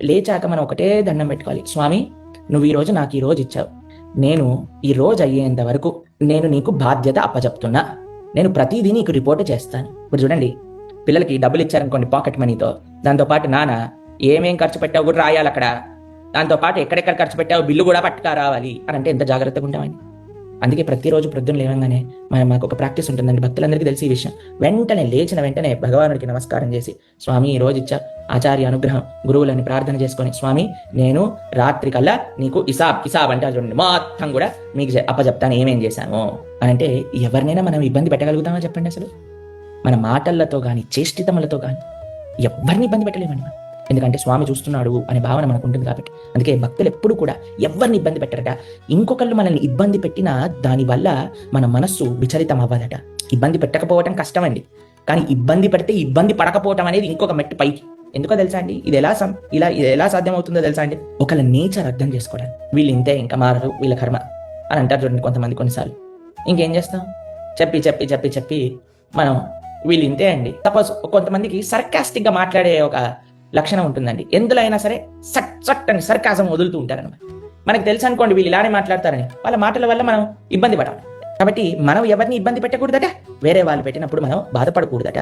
లేచాక మనం ఒకటే దండం పెట్టుకోవాలి, స్వామి నువ్వు ఈరోజు నాకు ఈ రోజు ఇచ్చావు, నేను ఈ రోజు అయ్యేంత వరకు నేను నీకు బాధ్యత అప్పచెప్తున్నా, నేను ప్రతిదీ నీకు రిపోర్ట్ చేస్తాను. ఇప్పుడు చూడండి, పిల్లలకి డబ్బులు ఇచ్చారనుకోండి పాకెట్ మనీతో, దాంతోపాటు నాన్న ఏమేం ఖర్చు పెట్టావు కూడా రాయాలి అక్కడ, దాంతోపాటు ఎక్కడెక్కడ ఖర్చు పెట్టావు బిల్లు కూడా పట్టుకా రావాలి అని అంటే ఎంత జాగ్రత్తగా ఉంటామని. అందుకే ప్రతిరోజు ప్రొద్దున లేవగానే మాకు ఒక ప్రాక్టీస్ ఉంటుందండి, భక్తులందరికీ తెలిసి ఈ విషయం. వెంటనే లేచిన వెంటనే భగవానుడికి నమస్కారం చేసి, స్వామి ఈ రోజు ఇచ్చా ఆచార్య అనుగ్రహం, గురువులని ప్రార్థన చేసుకొని, స్వామి నేను రాత్రి కల్లా నీకు హిసాబ్ అంటే చూడండి మొత్తం కూడా మీకు అప్పచెప్తాను ఏమేం చేశాము అని అంటే, ఎవరినైనా మనం ఇబ్బంది పెట్టగలుగుతామో చెప్పండి? అసలు మన మాటలతో కానీ చేష్టితములతో కానీ ఎవరిని ఇబ్బంది పెట్టలేమండి మనం. ఎందుకంటే స్వామి చూస్తున్నాడు అనే భావన మనకు ఉంటుంది కాబట్టి. అందుకే భక్తులు ఎప్పుడు కూడా ఎవరిని ఇబ్బంది పెట్టరట. ఇంకొకళ్ళు మనల్ని ఇబ్బంది పెట్టినా దానివల్ల మన మనస్సు విచలితం అవ్వదట. ఇబ్బంది పెట్టకపోవటం కష్టమండి, కానీ ఇబ్బంది పెడితే ఇబ్బంది పడకపోవటం అనేది ఇంకొక మెట్టు పైకి. ఎందుకో తెలుసా అండి, ఇది ఎలా సాధ్యం అవుతుందో తెలుసా అండి? ఒకళ్ళ నేచర్ అర్థం చేసుకోవడానికి. వీళ్ళు ఇంతే, ఇంకా మారరు, వీళ్ళ కర్మ అని అంటారు చూడండి కొంతమంది కొన్నిసార్లు. ఇంకేం చేస్తాం, చెప్పి మనం వీళ్ళు ఇంతే అండి. సపోజ్ కొంతమందికి సర్కాస్టిక్ గా మాట్లాడే ఒక లక్షణం ఉంటుందండి. ఎందులో అయినా సరే సట్ అని సర్కాజం వదులుతూ ఉంటారన్నమాట. మనకు తెలుసు అనుకోండి వీళ్ళు ఇలానే మాట్లాడతారని, వాళ్ళ మాటల వల్ల మనం ఇబ్బంది పడాలి. కాబట్టి మనం ఎవరిని ఇబ్బంది పెట్టకూడదట, వేరే వాళ్ళు పెట్టినప్పుడు మనం బాధపడకూడదట.